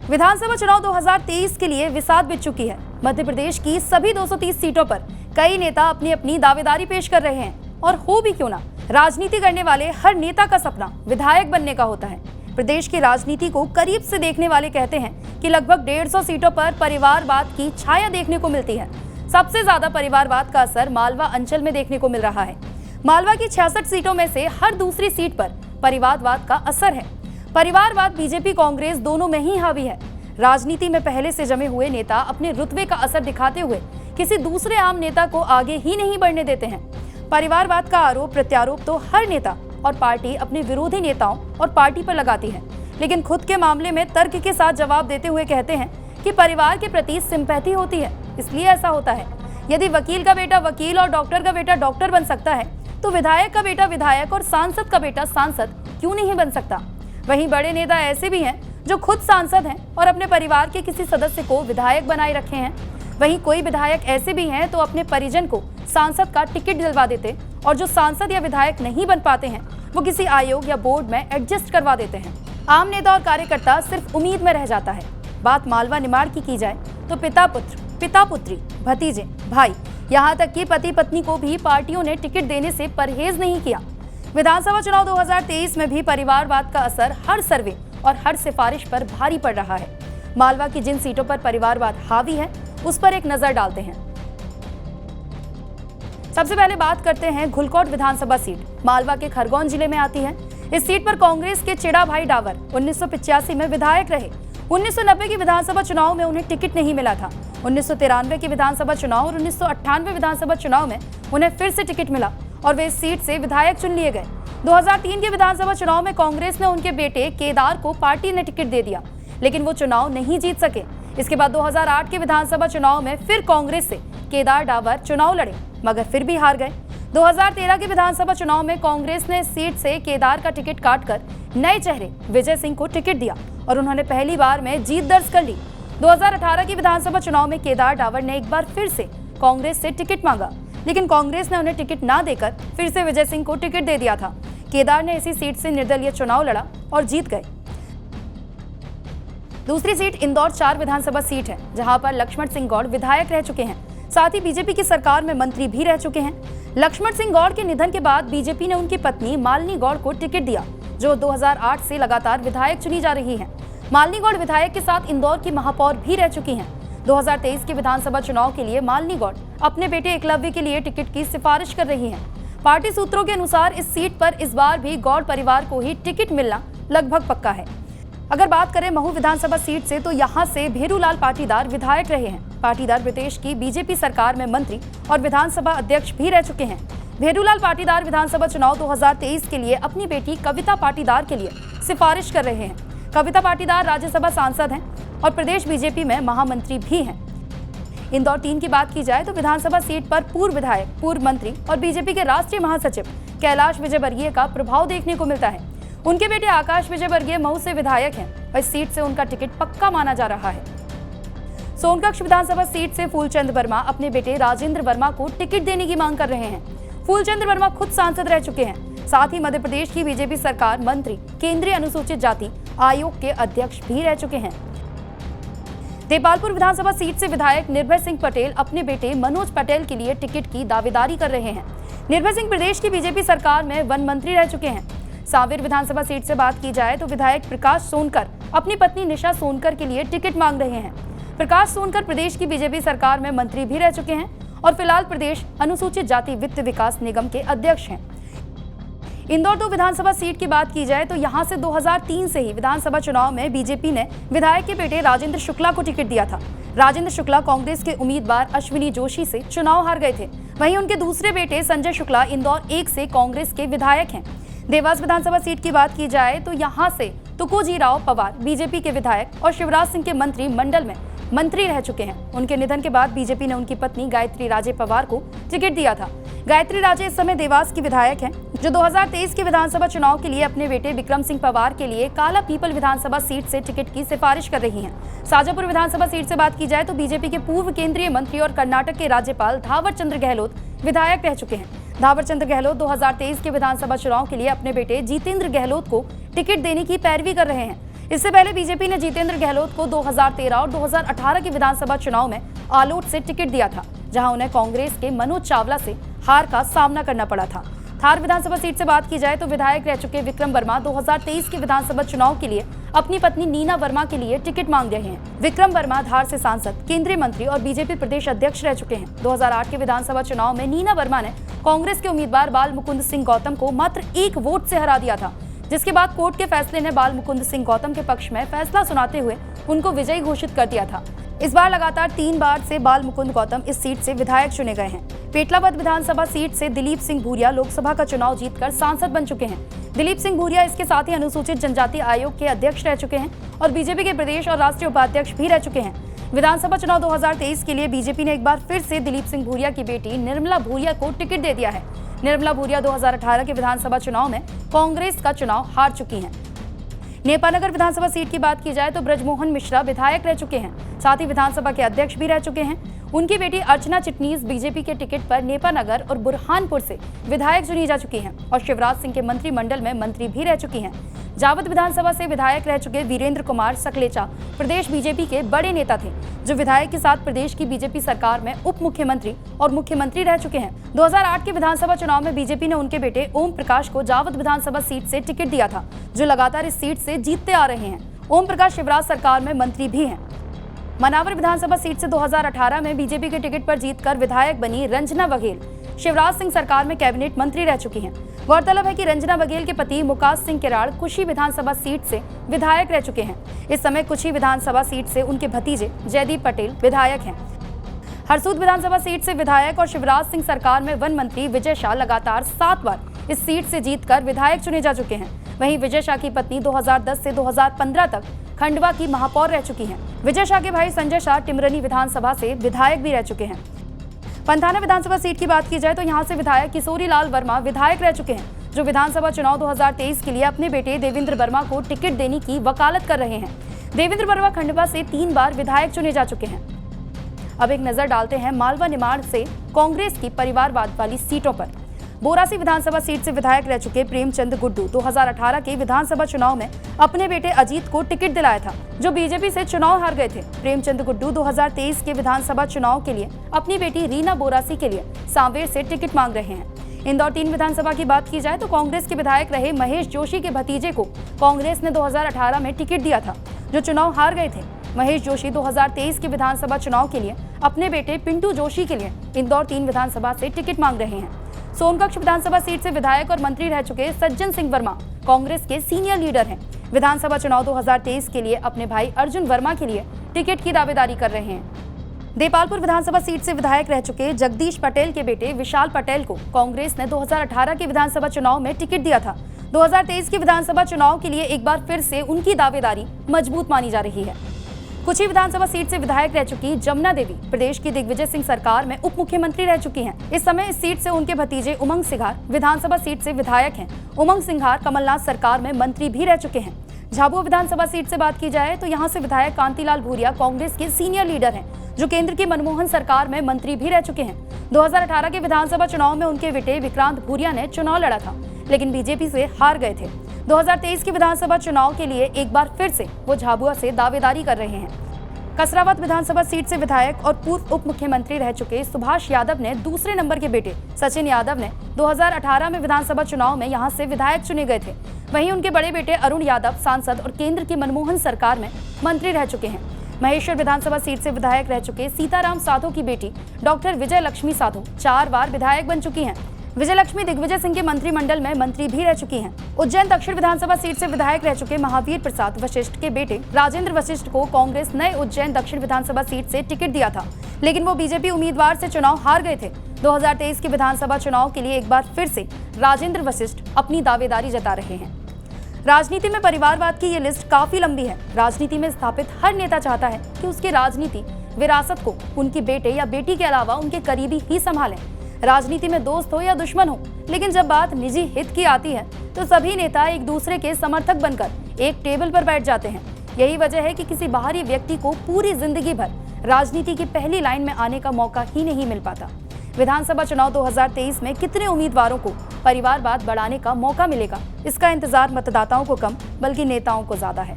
विधानसभा चुनाव 2023 के लिए विसात बिछ चुकी है। मध्य प्रदेश की सभी 230 सीटों पर कई नेता अपनी अपनी दावेदारी पेश कर रहे हैं और हो भी क्यों ना, राजनीति करने वाले हर नेता का सपना विधायक बनने का होता है। प्रदेश की राजनीति को करीब से देखने वाले कहते हैं कि लगभग 150 सीटों पर परिवारवाद की छाया देखने को मिलती है। सबसे ज्यादा परिवारवाद का असर मालवा अंचल में देखने को मिल रहा है। मालवा की 66 सीटों में से हर दूसरी सीट पर परिवारवाद का असर है। परिवारवाद बीजेपी कांग्रेस दोनों में ही हावी है। राजनीति में पहले से जमे हुए नेता अपने रुतबे का असर दिखाते हुए किसी दूसरे आम नेता को आगे ही नहीं बढ़ने देते हैं। परिवारवाद का आरोप प्रत्यारोप तो हर नेता और पार्टी अपने विरोधी नेताओं और पार्टी पर लगाती है, लेकिन खुद के मामले में तर्क के साथ जवाब देते हुए कहते हैं कि परिवार के प्रति सिंपैथी होती है, इसलिए ऐसा होता है। यदि वकील का बेटा वकील और डॉक्टर का बेटा डॉक्टर बन सकता है, तो विधायक का बेटा विधायक और सांसद का बेटा सांसद क्यों नहीं बन सकता। वहीं बड़े नेता ऐसे भी हैं जो खुद सांसद हैं और अपने परिवार के किसी सदस्य को विधायक बनाए रखे हैं। वहीं कोई विधायक ऐसे भी हैं तो अपने परिजन को सांसद का टिकट दिलवा देते, और जो सांसद या विधायक नहीं बन पाते हैं वो किसी आयोग या बोर्ड में एडजस्ट करवा देते हैं। आम नेता और कार्यकर्ता सिर्फ उम्मीद में रह जाता है। बात मालवा निमाड़ की जाए तो पिता पुत्र, पिता पुत्री, भतीजे, भाई, यहाँ तक कि पति पत्नी को भी पार्टियों ने टिकट देने से परहेज नहीं किया। विधानसभा चुनाव 2023 में भी परिवारवाद का असर हर सर्वे और हर सिफारिश पर भारी पड़ रहा है। मालवा की जिन सीटों पर परिवारवाद हावी है उस पर एक नजर डालते हैं। सबसे पहले बात करते हैं घुलकोट विधानसभा सीट। मालवा के खरगोन जिले में आती है। इस सीट पर कांग्रेस के चिड़ा भाई डावर 1985 में विधायक रहे। 1990 के विधानसभा चुनाव में उन्हें टिकट नहीं मिला था। 1993 के विधानसभा चुनाव और 1998 विधानसभा चुनाव में उन्हें फिर से टिकट मिला और वे इस सीट से विधायक चुन लिए गए। 2003 के विधानसभा चुनाव में कांग्रेस ने उनके बेटे केदार को पार्टी ने टिकट दे दिया, लेकिन वो चुनाव नहीं जीत सके। इसके बाद 2008 के विधानसभा चुनाव में फिर कांग्रेस से केदार डावर चुनाव लड़े, मगर फिर भी हार गए। 2013 के विधानसभा चुनाव में कांग्रेस ने इस सीट से केदार का टिकट काटकर नए चेहरे विजय सिंह को टिकट दिया और उन्होंने पहली बार में जीत दर्ज कर ली। 2018 के विधानसभा चुनाव में केदार डावर ने एक बार फिर से कांग्रेस से टिकट मांगा, लेकिन कांग्रेस ने उन्हें टिकट ना देकर फिर से विजय सिंह को टिकट दे दिया था। केदार ने इसी सीट से निर्दलीय चुनाव लड़ा और जीत गए। दूसरी सीट इंदौर 4 विधानसभा सीट है, जहां पर लक्ष्मण सिंह गौड़ विधायक रह चुके हैं, साथ ही बीजेपी की सरकार में मंत्री भी रह चुके हैं। लक्ष्मण सिंह गौड़ के निधन के बाद बीजेपी ने उनकी पत्नी मालिनी गौड़ को टिकट दिया, जो 2008 से लगातार विधायक चुनी जा रही है। मालिनी गौड़ विधायक के साथ इंदौर की महापौर भी रह चुकी हैं। 2023 के विधानसभा चुनाव के लिए मालिनी गौड़ अपने बेटे एकलव्य के लिए टिकट की सिफारिश कर रही हैं। पार्टी सूत्रों के अनुसार इस सीट पर इस बार भी गौड़ परिवार को ही टिकट मिलना लगभग पक्का है। अगर बात करें महू विधानसभा सीट से, तो यहाँ से भेरूलाल पाटीदार विधायक रहे हैं। पाटीदार प्रदेश की बीजेपी सरकार में मंत्री और विधानसभा अध्यक्ष भी रह चुके हैं। भेरूलाल पाटीदार विधानसभा चुनाव 2023 के लिए अपनी बेटी कविता पाटीदार के लिए सिफारिश कर रहे हैं। कविता पाटीदार राज्यसभा सांसद हैं और प्रदेश बीजेपी में महामंत्री भी हैं। इंदौर 3 की बात की जाए तो विधानसभा सीट पर पूर्व विधायक, पूर्व मंत्री और बीजेपी के राष्ट्रीय महासचिव कैलाश विजयवर्गीय का प्रभाव देखने को मिलता है। उनके बेटे आकाश विजयवर्गीय महू से विधायक हैं और इस सीट से उनका टिकट पक्का माना जा रहा है। सोनकक्ष विधानसभा सीट से फूलचंद वर्मा अपने बेटे राजेंद्र वर्मा को टिकट देने की मांग कर रहे हैं। फूलचंद वर्मा खुद सांसद रह चुके हैं, साथ ही मध्य प्रदेश की बीजेपी सरकार मंत्री, केंद्रीय अनुसूचित जाति आयोग के अध्यक्ष भी रह चुके हैं। देपालपुर विधानसभा सीट से विधायक निर्भय सिंह पटेल अपने बेटे मनोज पटेल के लिए टिकट की दावेदारी कर रहे हैं। निर्भय सिंह प्रदेश की बीजेपी सरकार में वन मंत्री रह चुके हैं। सांवेर विधानसभा सीट से बात की जाए तो विधायक प्रकाश सोनकर अपनी पत्नी निशा सोनकर के लिए टिकट मांग रहे हैं। प्रकाश सोनकर प्रदेश की बीजेपी सरकार में मंत्री भी रह चुके हैं और फिलहाल प्रदेश अनुसूचित जाति वित्त विकास निगम के अध्यक्ष हैं। इंदौर 2 विधानसभा सीट की बात की जाए तो यहां से 2003 से ही विधानसभा चुनाव में बीजेपी ने विधायक के बेटे राजेंद्र शुक्ला को टिकट दिया था। राजेंद्र शुक्ला कांग्रेस के उम्मीदवार अश्विनी जोशी से चुनाव हार गए थे। वहीं उनके दूसरे बेटे संजय शुक्ला इंदौर 1 से कांग्रेस के विधायक हैं। देवास विधानसभा सीट की बात की जाए तो यहाँ से तुकोजीराव पवार बीजेपी के विधायक और शिवराज सिंह के मंत्री मंडल में मंत्री रह चुके हैं। उनके निधन के बाद बीजेपी ने उनकी पत्नी गायत्री राजे पवार को टिकट दिया था। गायत्री राजे इस समय देवास की विधायक हैं, जो 2023 के विधानसभा चुनाव के लिए अपने बेटे विक्रम सिंह पवार के लिए काला पीपल विधानसभा सीट से टिकट की सिफारिश कर रही हैं। शाजापुर विधानसभा सीट से बात की जाए तो बीजेपी के पूर्व केंद्रीय मंत्री और कर्नाटक के राज्यपाल थावर चंद्र गहलोत विधायक रह चुके हैं। थावर चंद्र गहलोत 2023 के विधानसभा चुनाव के लिए अपने बेटे जितेंद्र गहलोत को टिकट देने की पैरवी कर रहे हैं। इससे पहले बीजेपी ने जितेंद्र गहलोत को 2013 और 2018 के विधानसभा चुनाव में आलोट से टिकट दिया था, जहां उन्हें कांग्रेस के मनोज चावला से हार का सामना करना पड़ा था। धार विधानसभा सीट से बात की जाए तो विधायक रह चुके विक्रम वर्मा 2023 के विधानसभा चुनाव के लिए अपनी पत्नी नीना वर्मा के लिए टिकट मांग रहे हैं। विक्रम वर्मा धार से सांसद, केंद्रीय मंत्री और बीजेपी प्रदेश अध्यक्ष रह चुके हैं। 2008 के विधानसभा चुनाव में नीना वर्मा ने कांग्रेस के उम्मीदवार बाल मुकुंद सिंह गौतम को मात्र 1 वोट से हरा दिया था, जिसके बाद कोर्ट के फैसले ने बाल मुकुंद सिंह गौतम के पक्ष में फैसला सुनाते हुए उनको विजयी घोषित कर दिया था। इस बार लगातार 3 बार से बाल मुकुंद गौतम इस सीट से विधायक चुने गए हैं। पेटलावद विधानसभा सीट से दिलीप सिंह भूरिया लोकसभा का चुनाव जीतकर सांसद बन चुके हैं। दिलीप सिंह भूरिया इसके साथ ही अनुसूचित जनजाति आयोग के अध्यक्ष रह चुके हैं और बीजेपी के प्रदेश और राष्ट्रीय उपाध्यक्ष भी रह चुके हैं। विधानसभा चुनाव 2023 के लिए बीजेपी ने एक बार फिर से दिलीप सिंह भूरिया की बेटी निर्मला भूरिया को टिकट दे दिया है। निर्मला भूरिया 2018 के विधानसभा चुनाव में कांग्रेस का चुनाव हार चुकी हैं। नेपानगर विधानसभा सीट की बात की जाए तो ब्रजमोहन मिश्रा विधायक रह चुके हैं, साथ ही विधानसभा के अध्यक्ष भी रह चुके हैं। उनकी बेटी अर्चना चिटनीस बीजेपी के टिकट पर नेपानगर और बुरहानपुर से विधायक चुनी जा चुकी हैं और शिवराज सिंह के मंत्रिमंडल में मंत्री भी रह चुकी हैं। जावद विधानसभा से विधायक रह चुके वीरेंद्र कुमार सकलेचा प्रदेश बीजेपी के बड़े नेता थे, जो विधायक के साथ प्रदेश की बीजेपी सरकार में उप मुख्यमंत्री और मुख्यमंत्री रह चुके हैं। 2008 के विधानसभा चुनाव में बीजेपी ने उनके बेटे ओम प्रकाश को जावद विधानसभा सीट से टिकट दिया था, जो लगातार इस सीट से जीतते आ रहे हैं। ओम प्रकाश शिवराज सरकार में मंत्री भी हैं। मनावर विधानसभा सीट से 2018 में बीजेपी के टिकट पर जीतकर विधायक बनी रंजना बघेल शिवराज सिंह सरकार में कैबिनेट मंत्री रह चुकी हैं। गौरतलब है कि रंजना बघेल के पति मुकास सिंह किराड़ कुशी विधानसभा सीट से विधायक रह चुके हैं। इस समय कुशी विधानसभा सीट से उनके भतीजे जयदीप पटेल विधायक हैं। हरसूद विधानसभा सीट से विधायक और शिवराज सिंह सरकार में वन मंत्री विजय शाह लगातार 7 बार इस सीट से जीतकर विधायक चुने जा चुके हैं। वहीं विजय शाह की पत्नी 2010 से 2015 तक खंडवा की महापौर रह चुकी हैं। विजय शाह के भाई संजय शाह टिमरनी विधानसभा से विधायक भी रह चुके हैं। पंथाना विधानसभा सीट की बात की जाए तो यहां से विधायक किशोरी लाल वर्मा विधायक रह चुके हैं, जो विधानसभा चुनाव 2023 के लिए अपने बेटे देवेंद्र वर्मा को टिकट देने की वकालत कर रहे हैं। देवेंद्र वर्मा खंडवा से 3 बार विधायक चुने जा चुके हैं। अब एक नजर डालते हैं मालवा निमाड़ से कांग्रेस की परिवारवाद वाली सीटों पर। बोरासी विधानसभा सीट से विधायक रह चुके प्रेमचंद गुड्डू 2018 के विधानसभा चुनाव में अपने बेटे अजीत को टिकट दिलाया था, जो बीजेपी से चुनाव हार गए थे। प्रेमचंद गुड्डू 2023 के विधानसभा चुनाव के लिए अपनी बेटी रीना बोरासी के लिए सांवेर से टिकट मांग रहे हैं। इंदौर 3 विधानसभा की बात की जाए तो कांग्रेस के विधायक रहे महेश जोशी के भतीजे को कांग्रेस ने 2018 में टिकट दिया था, जो चुनाव हार गए थे। महेश जोशी 2023 के विधानसभा चुनाव के लिए अपने बेटे पिंटू जोशी के लिए इंदौर 3 विधानसभा से टिकट मांग रहे हैं। सोनकक्ष विधानसभा सीट से विधायक और मंत्री रह चुके सज्जन सिंह वर्मा कांग्रेस के सीनियर लीडर हैं। विधानसभा चुनाव 2023 के लिए अपने भाई अर्जुन वर्मा के लिए टिकट की दावेदारी कर रहे हैं। देपालपुर विधानसभा सीट से विधायक रह चुके जगदीश पटेल के बेटे विशाल पटेल को कांग्रेस ने 2018 के विधानसभा चुनाव में टिकट दिया था। 2023 के विधानसभा चुनाव के लिए एक बार फिर से उनकी दावेदारी मजबूत मानी जा रही है। कुची विधानसभा सीट से विधायक रह चुकी जमुना देवी प्रदेश की दिग्विजय सिंह सरकार में उप मुख्यमंत्री रह चुकी हैं। इस समय इस सीट से उनके भतीजे उमंग सिंघार विधानसभा सीट से विधायक हैं। उमंग सिंघार कमलनाथ सरकार में मंत्री भी रह चुके हैं। झाबुआ विधानसभा सीट से बात की जाए तो यहाँ से विधायक कांतिलाल भूरिया कांग्रेस के सीनियर लीडर हैं, जो केंद्र की मनमोहन सरकार में मंत्री भी रह चुके हैं। 2018 के विधानसभा चुनाव में उनके बेटे विक्रांत भूरिया ने चुनाव लड़ा था, लेकिन बीजेपी से हार गए थे। 2023 के विधानसभा चुनाव के लिए एक बार फिर से वो झाबुआ से दावेदारी कर रहे हैं। कसरावत विधानसभा सीट से विधायक और पूर्व उप मुख्यमंत्री रह चुके सुभाष यादव ने दूसरे नंबर के बेटे सचिन यादव ने 2018 में विधानसभा चुनाव में यहां से विधायक चुने गए थे। वहीं उनके बड़े बेटे अरुण यादव सांसद और केंद्र की मनमोहन सरकार में मंत्री रह चुके हैं। महेश्वर विधानसभा सीट से विधायक रह चुके सीताराम साधु की बेटी डॉक्टर विजय लक्ष्मी साधु 4 बार विधायक बन चुकी हैं। विजय लक्ष्मी दिग्विजय सिंह के मंत्रिमंडल में मंत्री भी रह चुकी हैं। उज्जैन दक्षिण विधानसभा सीट से विधायक रह चुके महावीर प्रसाद वशिष्ठ के बेटे राजेंद्र वशिष्ठ को कांग्रेस नए उज्जैन दक्षिण विधानसभा सीट से टिकट दिया था, लेकिन वो बीजेपी उम्मीदवार से चुनाव हार गए थे। 2023 के विधानसभा चुनाव के लिए एक बार फिर से राजेंद्र वशिष्ठ अपनी दावेदारी जता रहे हैं। राजनीति में परिवारवाद की ये लिस्ट काफी लंबी है। राजनीति में स्थापित हर नेता चाहता है कि उसकी राजनीति विरासत को उनकी बेटे या बेटी के अलावा उनके करीबी ही संभालें। राजनीति में दोस्त हो या दुश्मन हो, लेकिन जब बात निजी हित की आती है तो सभी नेता एक दूसरे के समर्थक बनकर एक टेबल पर बैठ जाते हैं। यही वजह है कि किसी बाहरी व्यक्ति को पूरी जिंदगी भर राजनीति की पहली लाइन में आने का मौका ही नहीं मिल पाता। विधानसभा चुनाव 2023 में कितने उम्मीदवारों को परिवारवाद बढ़ाने का मौका मिलेगा, इसका इंतजार मतदाताओं को कम बल्कि नेताओं को ज्यादा है।